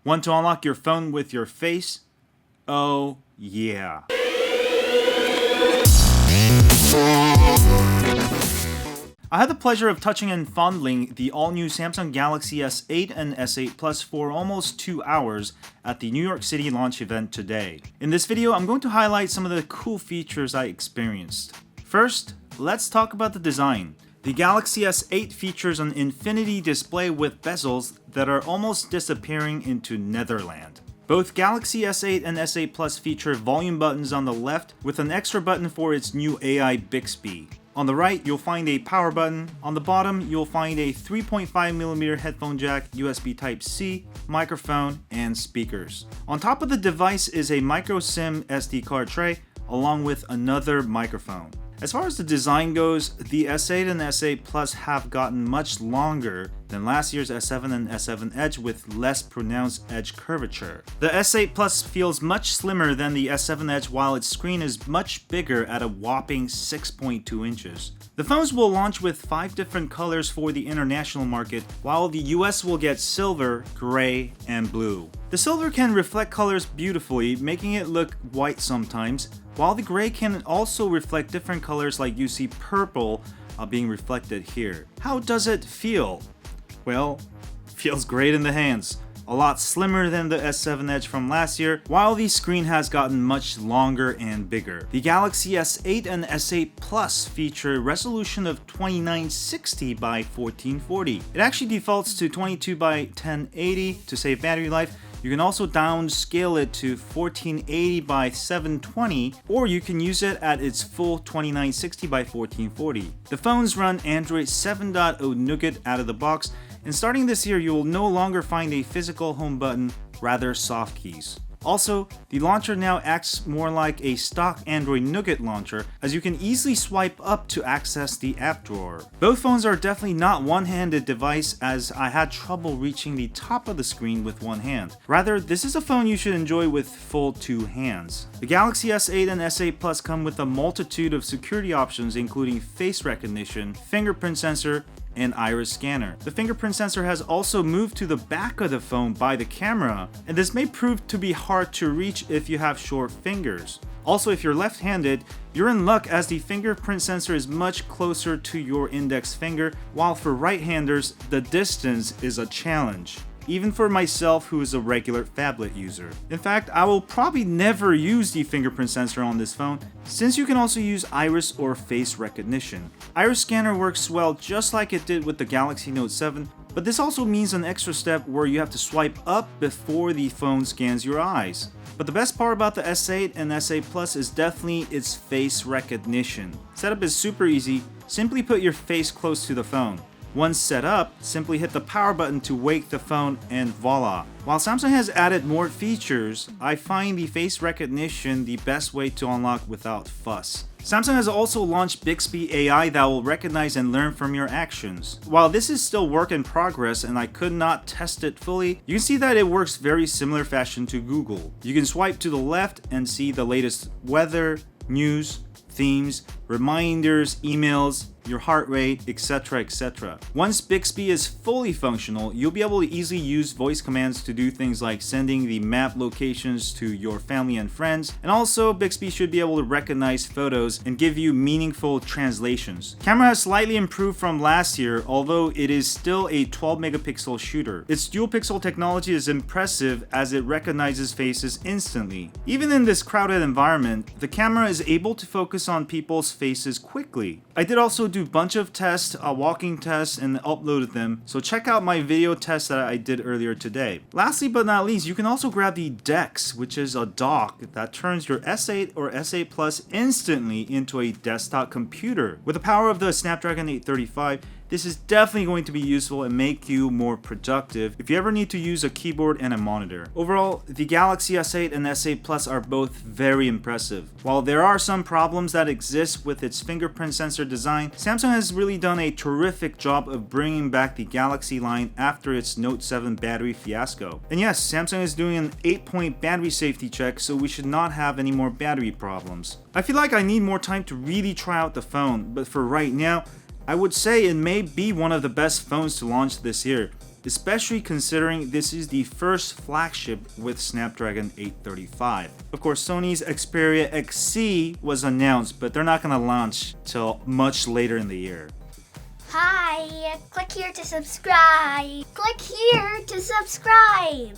Want to unlock your phone with your face? Oh, yeah. I had the pleasure of touching and fondling the all-new Samsung Galaxy S8 and S8 Plus for almost 2 hours at the New York City launch event today. In this video, I'm going to highlight some of the cool features I experienced. First, let's talk about the design. The Galaxy S8 features an infinity display with bezels that are almost disappearing into Netherland. Both Galaxy S8 and S8 Plus feature volume buttons on the left with an extra button for its new AI Bixby. On the right, you'll find a power button. On the bottom, you'll find a 3.5mm headphone jack, USB Type-C, microphone, and speakers. On top of the device is a micro SIM SD card tray, along with another microphone. As far as the design goes, the S8 and S8 Plus have gotten much longer than last year's S7 and S7 Edge with less pronounced edge curvature. The S8 Plus feels much slimmer than the S7 Edge while its screen is much bigger at a whopping 6.2 inches. The phones will launch with 5 different colors for the international market, while the US will get silver, gray, and blue. The silver can reflect colors beautifully, making it look white sometimes, while the gray can also reflect different colors like you see purple being reflected here. How does it feel? Well, feels great in the hands. A lot slimmer than the S7 Edge from last year, while the screen has gotten much longer and bigger. The Galaxy S8 and S8 Plus feature a resolution of 2960 by 1440. It actually defaults to 22 by 1080 to save battery life. You can also downscale it to 1480 by 720, or you can use it at its full 2960 by 1440. The phones run Android 7.0 Nougat out of the box, and starting this year you will no longer find a physical home button, rather soft keys. Also, the launcher now acts more like a stock Android Nougat launcher, as you can easily swipe up to access the app drawer. Both phones are definitely not one-handed device, as I had trouble reaching the top of the screen with one hand. Rather, this is a phone you should enjoy with full 2 hands. The Galaxy S8 and S8 Plus come with a multitude of security options including face recognition, fingerprint sensor, and iris scanner. The fingerprint sensor has also moved to the back of the phone by the camera, and this may prove to be hard to reach if you have short fingers. Also, if you're left-handed, you're in luck as the fingerprint sensor is much closer to your index finger, while for right-handers, the distance is a challenge. Even for myself, who is a regular phablet user. In fact, I will probably never use the fingerprint sensor on this phone, since you can also use iris or face recognition. Iris scanner works well just like it did with the Galaxy Note 7, but this also means an extra step where you have to swipe up before the phone scans your eyes. But the best part about the S8 and S8 Plus is definitely its face recognition. Setup is super easy. Simply put your face close to the phone. Once set up, simply hit the power button to wake the phone and voila. While Samsung has added more features, I find the face recognition the best way to unlock without fuss. Samsung has also launched Bixby AI that will recognize and learn from your actions. While this is still work in progress and I could not test it fully, you can see that it works very similar fashion to Google. You can swipe to the left and see the latest weather, news, themes, reminders, emails, your heart rate, etc, etc. Once Bixby is fully functional, you'll be able to easily use voice commands to do things like sending the map locations to your family and friends, and also Bixby should be able to recognize photos and give you meaningful translations. Camera has slightly improved from last year, although it is still a 12 megapixel shooter. Its dual pixel technology is impressive as it recognizes faces instantly. Even in this crowded environment, the camera is able to focus on people's faces quickly. I did also do a bunch of tests, walking tests, and uploaded them, so check out my video test that I did earlier today. Lastly but not least, you can also grab the DeX, which is a dock that turns your S8 or S8 Plus instantly into a desktop computer. With the power of the Snapdragon 835, this is definitely going to be useful and make you more productive if you ever need to use a keyboard and a monitor. Overall, the Galaxy S8 and S8 Plus are both very impressive. While there are some problems that exist with its fingerprint sensor design, Samsung has really done a terrific job of bringing back the Galaxy line after its Note 7 battery fiasco. And yes, Samsung is doing an 8-point battery safety check, so we should not have any more battery problems. I feel like I need more time to really try out the phone, but for right now, I would say it may be one of the best phones to launch this year. especially considering this is the first flagship with Snapdragon 835. Of course, Sony's Xperia XC was announced, but they're not going to launch till much later in the year. Hi, click here to subscribe. Click here to subscribe.